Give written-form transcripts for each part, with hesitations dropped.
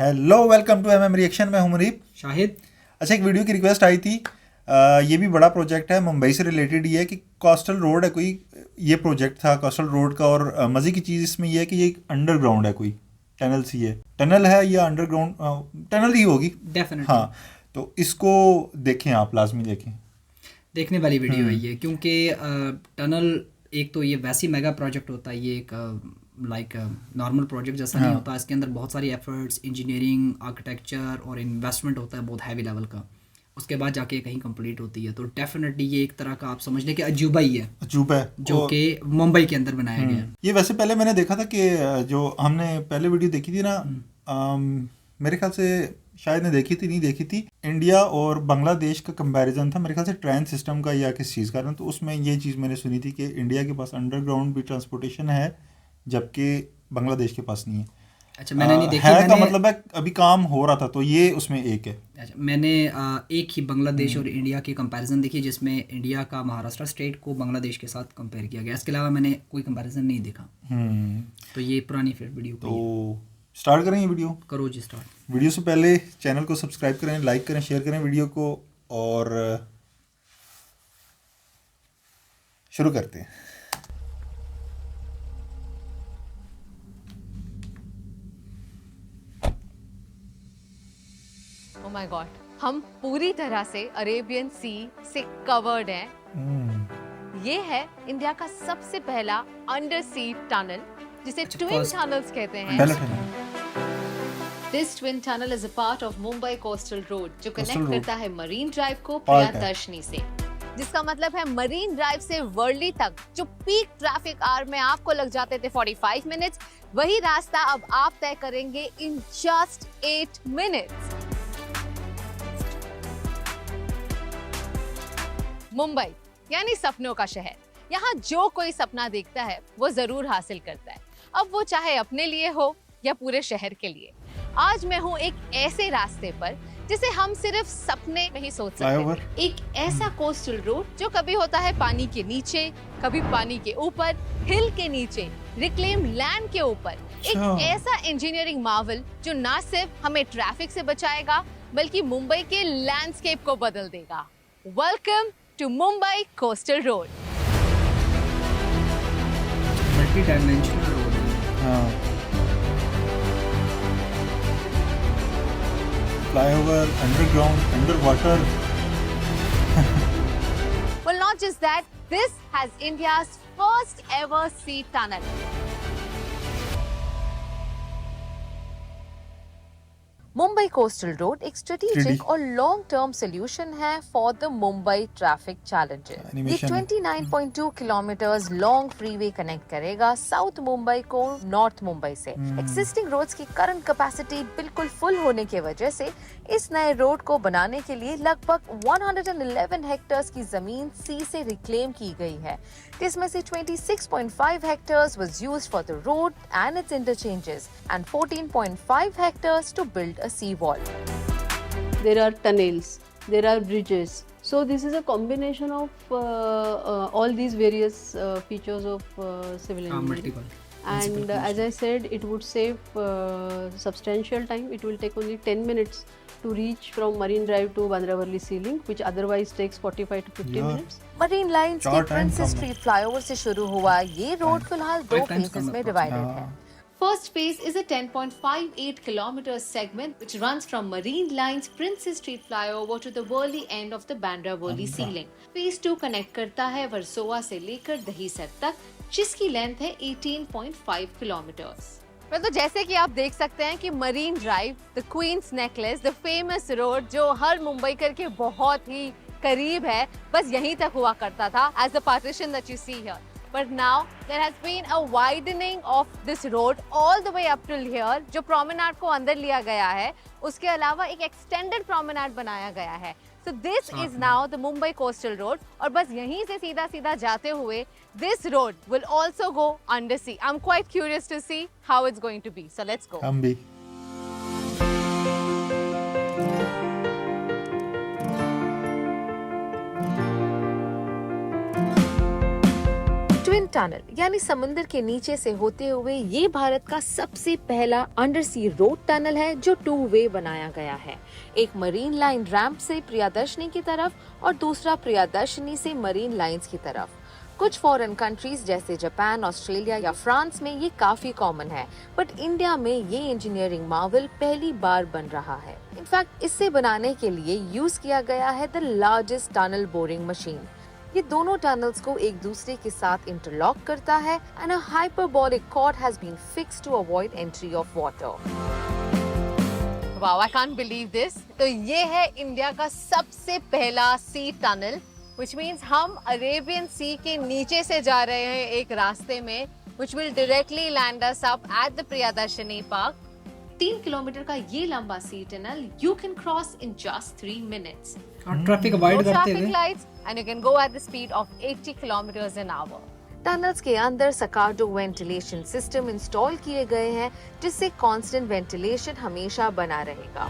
Hello welcome to MM reaction. मैं हूं मुनीब। शाहिद। अच्छा, एक वीडियो की रिक्वेस्ट आई थी। ये भी बड़ा प्रोजेक्ट है, मुंबई से रिलेटेड ही है कि कोस्टल रोड है कोई। ये प्रोजेक्ट था कोस्टल रोड का, और मज़े की चीज़ इसमें ये है कि ये एक अंडरग्राउंड है, कोई टनल सी है। टनल है या अंडरग्राउंड टनल ही होगी डेफिनेटली हाँ। तो इसको देखें, आप लाजमी देखें। देखने वाली वीडियो है ये, क्योंकि टनल एक तो ये वैसी मेगा प्रोजेक्ट होता है, ये एक लाइक नॉर्मल प्रोजेक्ट जैसा नहीं होता। इसके अंदर बहुत सारी एफर्ट्स, इंजीनियरिंग, आर्किटेक्चर और इन्वेस्टमेंट होता है बहुत हैवी लेवल का। उसके बाद जाके कहीं कंप्लीट होती है। तो डेफिनेटली ये एक तरह का आप समझ लें कि अजूबा ही है, अजूबा है जो कि मुंबई के अंदर बनाया गया है। ये वैसे पहले मैंने देखा था कि जो हमने पहले वीडियो देखी थी ना, मेरे ख्याल से शायद ने देखी थी, नहीं देखी थी, इंडिया और बांग्लादेश का कंपैरिजन था मेरे ख्याल से ट्रेन सिस्टम का या किस चीज़ का। तो उसमें ये चीज़ मैंने सुनी थी कि इंडिया के पास अंडरग्राउंड भी ट्रांसपोर्टेशन है, जबकि बांग्लादेश के पास नहीं है। अच्छा, मैंने नहीं देखी। है का मतलब है अभी काम हो रहा था, तो ये उसमें एक है। अच्छा, मैंने एक ही बांग्लादेश और इंडिया की कंपैरिजन देखी, जिसमें इंडिया का महाराष्ट्र स्टेट को बांग्लादेश के साथ कंपेयर किया गया। इसके अलावा मैंने कोई कंपैरिजन नहीं देखा। तो ये पुरानी फिर वीडियो तो स्टार्ट करें ये वीडियो। करो जी स्टार्ट। वीडियो से पहले चैनल को सब्सक्राइब करें, लाइक करें, शेयर करें वीडियो को, और शुरू करते हैं। ओह माय गॉड, हम पूरी तरह से अरेबियन सी से कवर्ड हैं। ये है इंडिया का सबसे पहला अंडर सी टनल, जिसे ट्विन टनल्स कहते हैं। This twin tunnel is a part of Mumbai Coastal Road, जो कनेक्ट करता है मरीन ड्राइव को प्रियदर्शनी से, जिसका मतलब है मरीन ड्राइव से वर्ली तक जो पीक ट्रैफिक आवर में आपको लग जाते थे 45 मिनट्स, वही रास्ता अब आप तय करेंगे इन जस्ट 8 मिनट्स। मुंबई यानी सपनों का शहर। यहाँ जो कोई सपना देखता है वो जरूर हासिल करता है, अब वो चाहे अपने लिए हो या पूरे शहर के लिए। आज मैं हूँ एक ऐसे रास्ते पर जिसे हम सिर्फ सपने में ही सोच सकते हैं। एक ऐसा कोस्टल रोड जो कभी होता है पानी के नीचे, कभी पानी के ऊपर, हिल के नीचे, रिक्लेम लैंड के ऊपर। एक ऐसा इंजीनियरिंग मार्वल जो ना सिर्फ हमें ट्रैफिक से बचाएगा बल्कि मुंबई के लैंडस्केप को बदल देगा। Welcome to Mumbai coastal road. Multi dimensional road है। Flyover, underground, under water. Well, not just that, this has India's first ever sea tunnel. Mumbai coastal road एक स्ट्रेटेजिक और लॉन्ग टर्म सोल्यूशन है for the Mumbai traffic challenges. ये 29.2 kilometres long freeway connect करेगा south Mumbai को north Mumbai से। Existing roads की current capacity बिल्कुल full होने की वजह से इस नए रोड को बनाने के लिए लगभग 111 हेक्टेयर्स की जमीन सी से रिक्लेम की गई है, जिसमें से 26.5 hectares was used for the road and its interchanges and 14.5 hectares to build a sea wall. There are tunnels, there are bridges. So this is a combination of all these various features of civil engineering. And as I said, it would save substantial time. It will take only 10 minutes to reach from Marine Drive to Bandra Worli Sea Link, which otherwise takes 45 to 50 minutes. Marine lines के princess street flyover से शुरू हुआ ये road फिलहाल 2 phases में divided है। First phase is a 10.58 kilometer segment which runs from Marine Line's Princess Street flyover to the Worli end of the Bandra Worli Sea Link. Phase 2 connect करता है वर्सोवा से लेकर दहीसर तक, जिसकी लेंथ है 18.5 किलोमीटर्स। तो जैसे कि आप देख सकते हैं कि Marine Drive, the Queen's Necklace, the famous road जो हर मुंबईकर के बहुत ही करीब है, बस यहीं तक हुआ करता था as the partition that you see here. But now there has been a widening of this road all the way up till here, जो promenade को अंदर लिया गया है। उसके अलावा एक extended promenade बनाया गया है। So this is now the Mumbai Coastal Road, और बस यहीं से सीधा सीधा जाते हुए this road will also go under sea. I'm quite curious to see how it's going to be. So let's go. हम भी। ट्विन टनल यानी समुद्र के नीचे से होते हुए ये भारत का सबसे पहला अंडर सी रोड टनल है जो 2 वे बनाया गया है। एक मरीन लाइन रैंप से प्रियदर्शनी की तरफ और दूसरा प्रियदर्शनी से मरीन लाइंस की तरफ। कुछ फॉरेन कंट्रीज जैसे जापान, ऑस्ट्रेलिया या फ्रांस में ये काफी कॉमन है, बट इंडिया में ये इंजीनियरिंग मार्वल पहली बार बन रहा है। इनफैक्ट इसे बनाने के लिए यूज किया गया है the largest tunnel boring machine. ये दोनों टनल्स को एक दूसरे के साथ इंटरलॉक करता है and a hyperbolic cord has been fixed to avoid entry of water. Wow, I can't believe this. तो ये है इंडिया का सबसे पहला सी टनल, व्हिच मींस हम अरेबियन सी के नीचे से जा रहे हैं एक रास्ते में, which will directly land us up at the Priyadarshini park. 3 kilometre का ये लंबा sea tunnel you can cross in just 3 minutes. और ट्रैफिक अवॉइड करते ट्रैफिक हुए lights and you can go at the speed of 80 kilometres an hour. Tunnels के अंदर सकार्डो ventilation system install किए गए हैं जिससे कांस्टेंट वेंटिलेशन हमेशा बना रहेगा।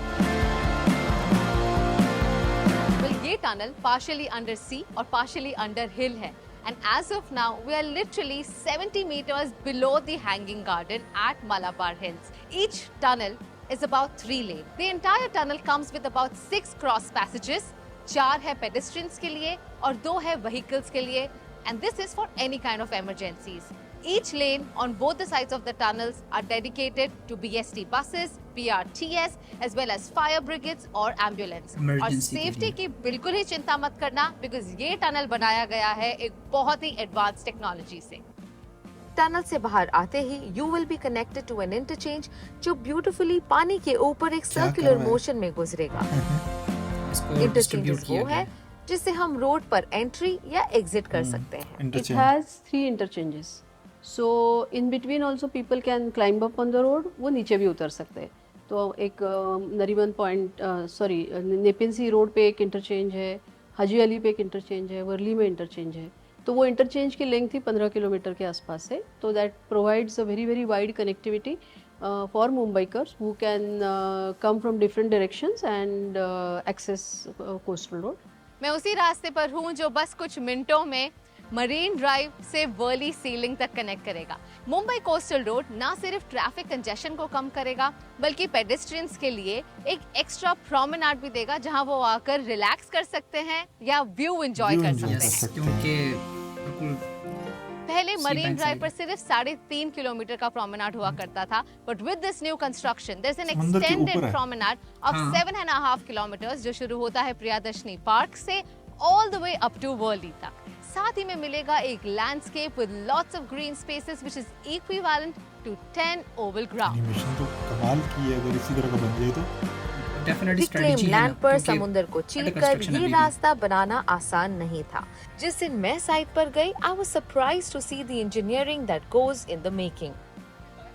ये टनल पार्शियली अंडर सी और पार्शियली अंडर हिल है, and as of now we are literally 70 meters below the hanging garden at Malabar Hills. Each tunnel is about 3 lane. The entire tunnel comes with about 6 cross passages. 4 है pedestrians के लिए और 2 है vehicles के लिए, and this is for any kind of emergencies. Each lane on both the sides of the tunnels are dedicated to BST buses, PRTS, as well as fire brigades or ambulance. और Emergency के safety लिए। की बिल्कुल ही चिंता मत करना, because ये tunnel बनाया गया है एक बहुत ही एडवांस टेक्नोलॉजी से। टनल से बाहर आते ही you will be connected to an interchange जो ब्यूटीफुली पानी के ऊपर एक क्या सर्कुलर कर रहा है? मोशन में गुजरेगा। इसको इंटरचेंजेस डिस्ट्रीब्यूट किया वो गया है है। जिससे हम रोड पर एंट्री या एग्जिट कर सकते हैं। It interchange has 3 interchanges. So in between also people can climb up on the road. वो नीचे भी उतर सकते हैं। तो एक नरीमन पॉइंट नेपिन सी रोड पे एक इंटरचेंज है, हाजी अली पे एक इंटरचेंज है, वर्ली में इंटरचेंज है। तो वो इंटरचेंज की लेंथ ही 15 किलोमीटर के आसपास है। तो that provides a very very wide connectivity for Mumbaikars who can come from different directions and access coastal road. मैं उसी रास्ते पर हूँ जो बस कुछ मिनटों में मरीन ड्राइव से वर्ली सीलिंग तक कनेक्ट करेगा। मुंबई कोस्टल रोड ना सिर्फ ट्रैफिक कंजेशन को कम करेगा बल्कि पेडेस्ट्रियंस के लिए एक एक्स्ट्रा प्रोमेनाड भी देगा जहां वो आकर रिलैक्स कर सकते हैं या व्यू एंजॉय कर सकते हैं। यस, क्योंकि बिल्कुल पहले Sea marine bank drive side. पर सिर्फ 3.5 किलोमीटर का प्रोमेनाड हुआ करता था, but with this new construction there is an समुंदर के एक्सटेंडेड ऊपर है। प्रोमेनाड ऑफ हाँ। 7.5 किलोमीटर्स जो शुरू होता है प्रियदर्शनी पार्क से all the way up to Worli तक। साथ ही में मिलेगा एक landscape with lots of green spaces which is equivalent to 10 oval ground. Animation तो कमाल की है, अगर इसी तरह का बन जाए तो। डेफिनेटली रिक्लेम स्ट्रेटजी है ना, लैंड पर क्योंकि समुद्र को under चीरकर construction ये अभी भी। रास्ता बनाना आसान नहीं था। जिस दिन मैं साइट पर गई, I was surprised to see the engineering that goes in the making.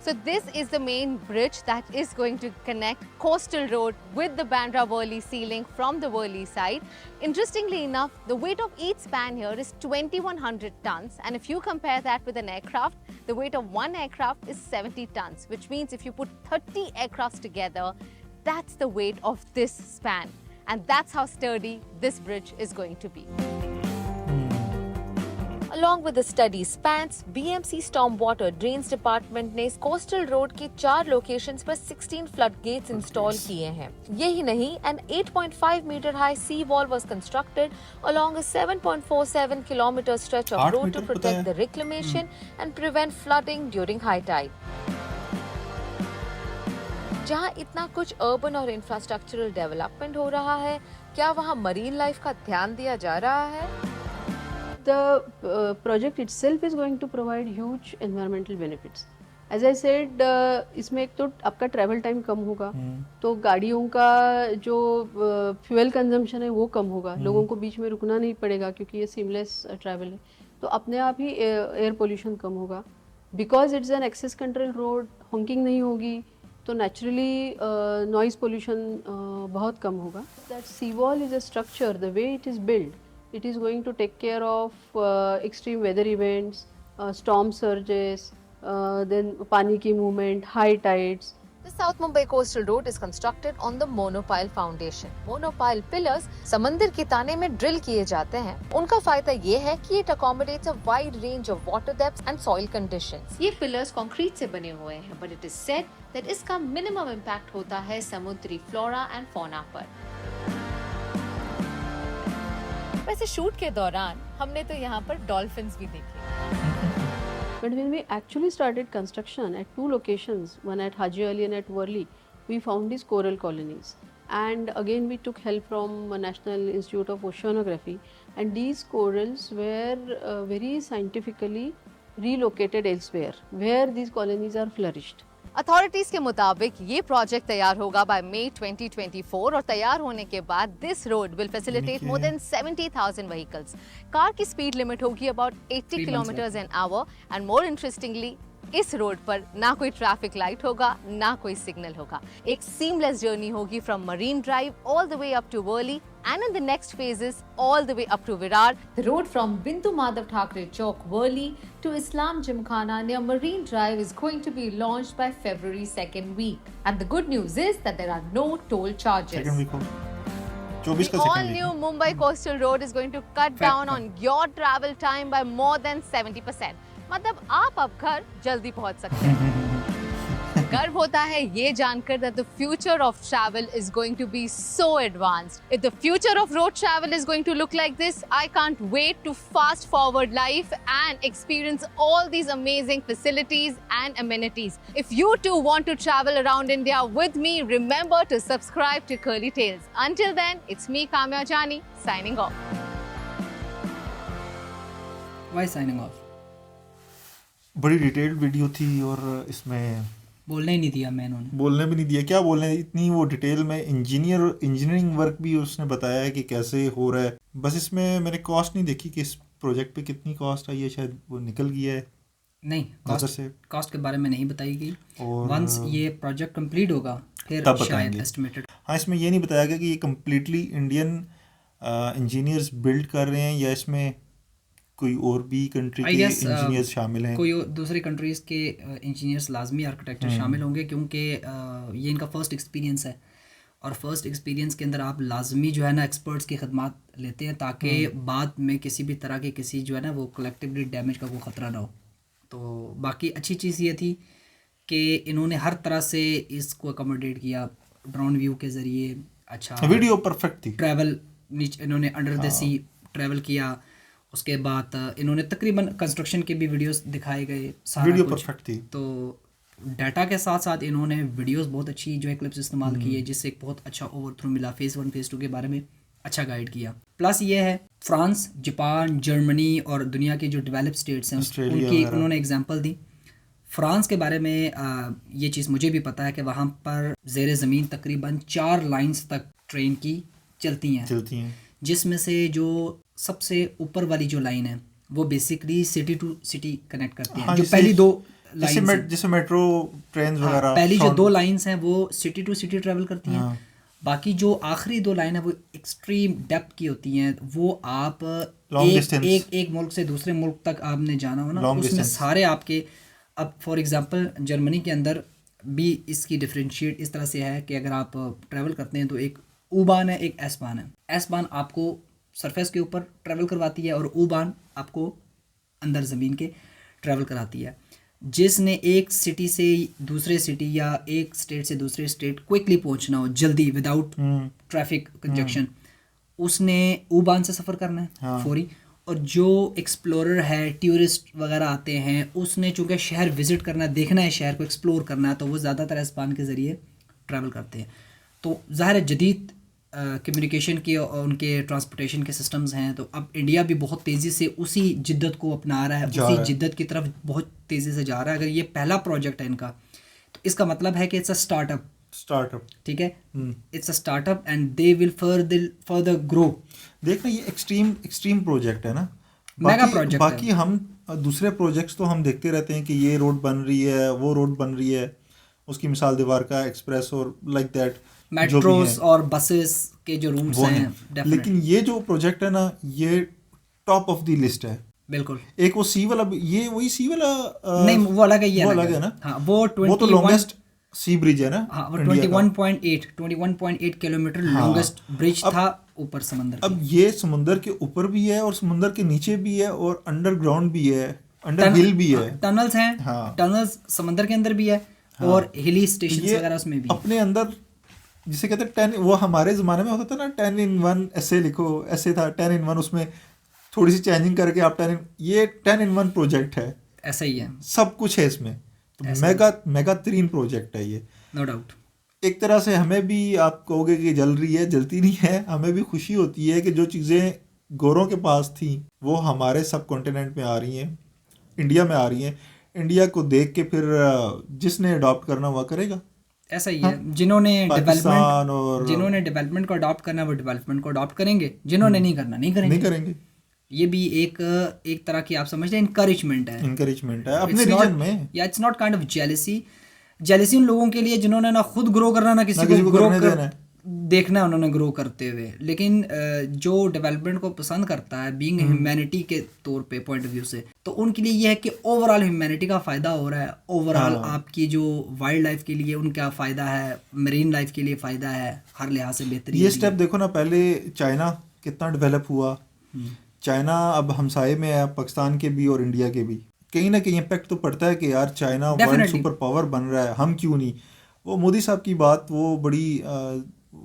So this is the main bridge that is going to connect Coastal Road with the Bandra Worli Sea Link from the Worli side. Interestingly enough, the weight of each span here is 2100 tons, and if you compare that with an aircraft, the weight of one aircraft is 70 tons, which means if you put 30 aircrafts together, that's the weight of this span, and that's how sturdy this bridge is going to be. Along with the study spans, BMC Stormwater Drains Department ने coastal road के 4 locations पर 16 flood gets install किए हैं। यही नहीं, an 8.5 meter high sea wall was constructed along a 7.47 kilometer stretch of 8 road to metre पता protect है। the reclamation and prevent flooding during high tide. जहाँ इतना कुछ अर्बन और इंफ्रास्ट्रक्चरल डेवलपमेंट हो रहा है, क्या वहाँ मरीन लाइफ का ध्यान दिया जा रहा है? The project itself is going to provide huge environmental benefits. As I said, इसमें एक तो आपका ट्रैवल टाइम कम होगा, तो गाड़ियों का जो फ्यूल कंजम्पशन है वो कम होगा, लोगों को बीच में रुकना नहीं पड़ेगा क्योंकि ये सीमलेस ट्रैवल है, तो अपने आप ही एयर पोल्यूशन कम होगा। Because it's an access control road, honking नहीं होगी, तो नेचुरली नॉइज पोल्यूशन बहुत कम होगा। That sea wall is a structure, the way it is build, it is going to take care of extreme weather events, storm surges, then pani ki movement, high tides. The South Mumbai Coastal Road is constructed on the monopile foundation. Monopile pillars समंदर के ताने में drill किए जाते हैं. उनका फायदा ये है कि it accommodates a wide range of water depths and soil conditions. ये pillars कंक्रीट से बने हुए हैं, but it is said that इसका minimum impact होता है समुद्री flora and fauna पर. वैसे शूट के दौरान हमने तो यहाँ पर डॉल्फिन्स भी देखे. But when we actually started construction at two locations, one at Haji Ali and at Worli, we found these coral colonies. And again, we took help from National Institute of Oceanography, and these corals were very scientifically relocated elsewhere, where these colonies are flourished. Authorities के मुताबिक ये project तैयार होगा bye मई 2024 और तैयार होने के बाद this road will facilitate more than 70,000 vehicles. Car की स्पीड लिमिट होगी about 80 kilometres an hour and more interestingly इस रोड पर ना कोई ट्रैफिक लाइट होगा ना कोई सिग्नल होगा. एक सीमलेस जर्नी होगी from Marine Drive all the way up to Worli and in the next phases all the way up to Virar. The road from Bindu Madhav Thackeray Chowk, Worli to Islam Gymkhana near Marine Drive is going to be launched by February 2nd week. And the good news is that there are no toll charges. Second week of 24 The all new Mumbai Coastal Road is going to cut down on your travel time by more than 70%. मतलब आप अब घर जल्दी पहुंच सकते हैं. गर्व होता है ये जानकर that the future of travel is going to be so advanced. If the future of road travel is going to look like this, I can't wait to fast forward life and experience all these amazing facilities and amenities. If you too want to travel around India with me, remember to subscribe to Curly Tales. Until then, it's me Kamya Jani signing off. Why signing off? बड़ी detailed video थी और इसमें बोलने ही नहीं दिया मैं इन्होंने. बोलने भी नहीं दिया. क्या बोलने, इतनी वो डिटेल में इंजीनियरिंग वर्क भी उसने बताया है कि कैसे हो रहा है. बस इसमें मैंने कॉस्ट नहीं देखी कि इस प्रोजेक्ट पे कितनी कॉस्ट आई है, शायद वो निकल गया है. नहीं, कॉस्ट के बारे में नहीं बताई गई. वंस ये प्रोजेक्ट कंप्लीट होगा फिर शायद एस्टिमेटेड. हाँ, इसमें ये नहीं बताया गया कि ये कम्प्लीटली इंडियन इंजीनियर्स बिल्ड कर रहे हैं या इसमें कोई और भी कंट्री के इंजीनियर्स शामिल हैं. कोई दूसरी कंट्रीज़ के इंजीनियर्स लाजमी आर्किटेक्चर शामिल होंगे क्योंकि ये इनका फर्स्ट एक्सपीरियंस है और फर्स्ट एक्सपीरियंस के अंदर आप लाजमी जो है ना एक्सपर्ट्स की खदमात लेते हैं ताकि बाद में किसी भी तरह के किसी जो है ना वो कलेक्टिवली डैमेज का कोई ख़तरा ना हो. तो बाकी अच्छी चीज़ ये थी कि इन्होंने हर तरह से इसको अकोमोडेट किया. ड्रोन व्यू के ज़रिए अच्छा वीडियो परफेक्ट थी. ट्रैवल नीचे इन्होंने अंडर द सी ट्रैवल किया. उसके बाद इन्होंने तकरीबन कंस्ट्रक्शन के भी वीडियोस दिखाए गए. वीडियो परफेक्ट थी. तो डाटा के साथ साथ इन्होंने वीडियोस बहुत अच्छी जो है क्लिप्स इस्तेमाल किए जिससे एक बहुत अच्छा ओवरथ्रू मिला. फेज़ 1 फेज़ 2 के बारे में अच्छा गाइड किया. प्लस ये है फ्रांस, जापान, जर्मनी और दुनिया के जो डेवलप स्टेट्स हैं उनकी उन्होंने एग्जांपल दी. फ्रांस के बारे में ये चीज़ मुझे भी पता है कि वहाँ पर ज़ेर ज़मीन तकरीबन 4 लाइन्स तक ट्रेन की चलती हैं जिसमें से जो सबसे ऊपर वाली जो लाइन है वो basically city to city connect करती है. जो पहली 2 लाइन जैसे मेट्रो ट्रेन वगैरह, पहली जो 2 लाइंस हैं वो सिटी टू सिटी ट्रैवल करती हैं. बाकी जो आखिरी 2 लाइन है वो एक्सट्रीम डेप्थ की होती हैं. वो आप एक मुल्क से दूसरे मुल्क तक आपने जाना हो ना उसमें सारे आपके. अब फॉर एग्जांपल जर्मनी के अंदर भी इसकी डिफरेंशिएट इस तरह से है कि अगर आप ट्रैवल करते हैं तो एक U-Bahn है, एक S-Bahn है. S-Bahn आपको सरफेस के ऊपर ट्रैवल करवाती है और U-Bahn आपको अंदर ज़मीन के ट्रैवल कराती है. जिसने एक सिटी से दूसरे सिटी या एक स्टेट से दूसरे स्टेट क्विकली पहुंचना हो जल्दी विदाउट ट्रैफिक कंजक्शन उसने U-Bahn से सफ़र करना है फौरी. और जो एक्सप्लोरर है, टूरिस्ट वगैरह आते हैं, उसने चूँकि शहर विज़िट करना है, देखना है शहर को, एक्सप्लोर करना है, तो वो ज़्यादातर S-Bahn के ज़रिए ट्रैवल करते हैं. तो ज़ाहिर है जदीद कम्युनिकेशन के और उनके ट्रांसपोर्टेशन के सिस्टम्स हैं. तो अब इंडिया भी बहुत तेज़ी से उसी जिद्दत को अपना रहा है, उसी जिद्दत की तरफ बहुत तेज़ी से जा रहा है. अगर ये पहला प्रोजेक्ट है इनका तो इसका मतलब है कि इट्स अ स्टार्टअप. ठीक है, it's a startup and they will further grow. देखना ये एक्सट्रीम प्रोजेक्ट है ना, मेगा प्रोजेक्ट. बाकी हम दूसरे प्रोजेक्ट्स तो हम देखते रहते हैं कि ये रोड बन रही है, वो रोड बन रही है, उसकी मिसाल दीवार का एक्सप्रेस और लाइक दैट मेट्रोस और बसेस के जो रूट्स हैं. लेकिन ये जो प्रोजेक्ट है ना ये टॉप ऑफ द लिस्ट है. बिल्कुल. एक वो सी वाला, ये वही सी वाला नहीं वो अलग है, ये अलग है ना. हाँ, वो तो लॉन्गेस्ट सी ब्रिज है ना हाँ वो इंडिया का। 21.8 किलोमीटर लॉन्गेस्ट ब्रिज था ऊपर समंदर अब ये समुंदर के ऊपर भी है और समुंदर के नीचे भी है और अंडरग्राउंड भी है, अंडर हिल भी है, टनल्स हैं। हाँ। टनल्स समंदर के अंदर भी है और हिली स्टेशन ये वगैरह उसमें भी है। अपने अंदर जिसे कहते हैं 10, वो हमारे ज़माने में होता था ना 10 in 1 ऐसे लिखो, ऐसे था 10 in 1, उसमें थोड़ी सी चेंजिंग करके आप 10 in 1 प्रोजेक्ट है, ऐसा ही है, सब कुछ है इसमें। तो मेगा 3 प्रोजेक्ट है ये। No doubt. एक तरह से हमें भी आप कहोगे कि जल रही है, जलती नहीं है, हमें भी खुशी होती है कि जो चीज़ें गोरों के पास थी वो हमारे सब कॉन्टिनेंट में आ रही हैं, इंडिया में आ रही हैं। इंडिया को देख के फिर जिसने अडॉप्ट करना हुआ करेगा। ऐसा ही है, जिन्होंने पाकिस्तान और डेवलपमेंट को अडॉप्ट करना है वो डेवलपमेंट को अडॉप्ट करेंगे, जिन्होंने नहीं करना नहीं करेंगे। ये भी एक तरह की आप समझते हैं इंकरेजमेंट है अपने रीजन में। या it's not kind of jealousy उन लोगों के लिए जिन्होंने ना खुद ग्रो करना ना किसी को ग्रो देखना है उन्होंने ग्रो करते हुए। लेकिन जो डेवलपमेंट को पसंद करता है बीइंग ह्यूमैनिटी के तौर पे पॉइंट ऑफ व्यू से, तो उनके लिए ये है कि ओवरऑल ह्यूमैनिटी का फ़ायदा हो रहा है, ओवरऑल आपकी जो वाइल्ड लाइफ के लिए उनका फ़ायदा है, मरीन लाइफ के लिए फ़ायदा है, हर लिहाज से बेहतरीन। ये स्टेप देखो ना, पहले चाइना कितना डेवलप हुआ, चाइना अब हमसाए में है, पाकिस्तान के भी और इंडिया के भी। कहीं ना कहीं इम्पैक्ट तो पड़ता है कि यार चाइना वर्ल्ड सुपर पावर बन रहा है, हम क्यों नहीं। वो मोदी साहब की बात वो बड़ी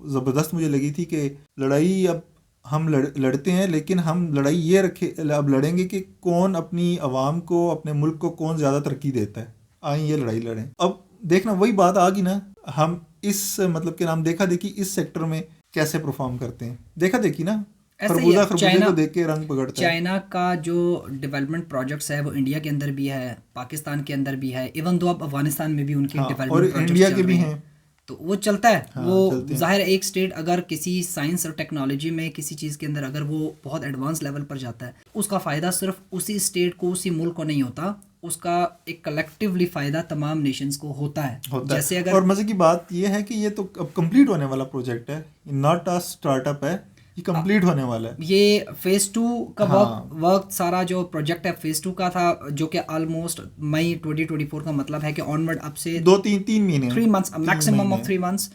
ज़बरदस्त मुझे लगी थी कि लड़ाई अब हम लड़ते हैं, लेकिन हम लड़ाई ये अब लड़ेंगे कि कौन अपनी आवाम को, अपने मुल्क को कौन ज़्यादा तरक्की देता है, आए ये लड़ाई लड़ें। अब देखना वही बात आ गई ना, हम इस मतलब के नाम देखा देखी इस सेक्टर में कैसे परफॉर्म करते हैं, देखा देखी ना, खरबूजा को देख के रंग पकड़ता है। चाइना का जो डेवलपमेंट प्रोजेक्ट्स है वो इंडिया के अंदर भी है, पाकिस्तान के अंदर भी है, इवन दो अब अफगानिस्तान में भी उनके डेवलपमेंट प्रोजेक्ट्स इंडिया के भी हैं, तो वो चलता है। वो जाहिर है एक स्टेट अगर किसी साइंस और टेक्नोलॉजी में किसी चीज़ के अंदर अगर वो बहुत एडवांस लेवल पर जाता है, उसका फ़ायदा सिर्फ उसी स्टेट को, उसी मुल्क को नहीं होता, उसका एक कलेक्टिवली फ़ायदा तमाम नेशंस को होता है। जैसे अगर और मज़े की बात ये है कि ये तो अब कंप्लीट होने वाला प्रोजेक्ट है, नॉट अ स्टार्टअप है, ये कंप्लीट होने वाला है। ये फेज़ 2 का वर्क सारा जो प्रोजेक्ट है फेज़ 2 का था, जो कि ऑलमोस्ट मई 2024 का मतलब है कि ऑनवर्ड अब से 2-3 महीने, 3 मंथ्स, मैक्सिमम ऑफ 3 मंथ्स,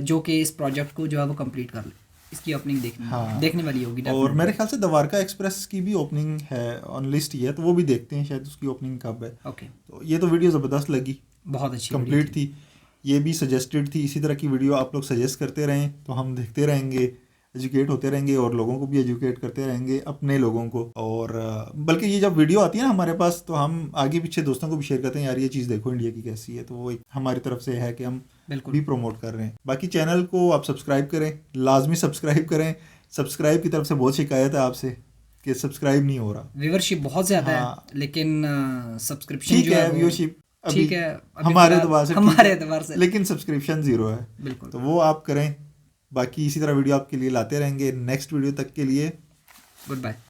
जो कि इस प्रोजेक्ट को जो है वो कंप्लीट कर ले। इसकी ओपनिंग देखने वाली होगी। और मेरे ख्याल से द्वारका एक्सप्रेस की भी ओपनिंग है, ऑन लिस्ट ही है, तो वो भी देखते हैं शायद उसकी ओपनिंग कब है। ओके, तो ये तो वीडियो ज़बरदस्त लगी, बहुत अच्छी कंप्लीट थी, ये भी सजेस्टेड थी। इसी तरह की वीडियो आप लोग सजेस्ट करते रहें तो हम देखते रहेंगे, एजुकेट होते रहेंगे और लोगों को भी एजुकेट करते रहेंगे, अपने लोगों को। और बल्कि ये जब वीडियो आती है ना हमारे पास, तो हम आगे पीछे दोस्तों को भी शेयर करते हैं, यार ये चीज़ देखो इंडिया की कैसी है, तो वो एक हमारी तरफ से है कि हम भी प्रमोट कर रहे हैं। बाकी चैनल को आप सब्सक्राइब करें, लाजमी सब्सक्राइब करें। सब्सक्राइब की तरफ से बहुत शिकायत है आपसे कि सब्सक्राइब नहीं हो रहा, व्यूअरशिप बहुत ज़्यादा है, लेकिन सब्सक्रिप्शन ठीक है, व्यूअरशिप ठीक है हमारे एतबार से, लेकिन सब्सक्रिप्शन 0 है, बिल्कुल, तो वो आप करें। बाकी इसी तरह वीडियो आपके लिए लाते रहेंगे। नेक्स्ट वीडियो तक के लिए गुड बाय।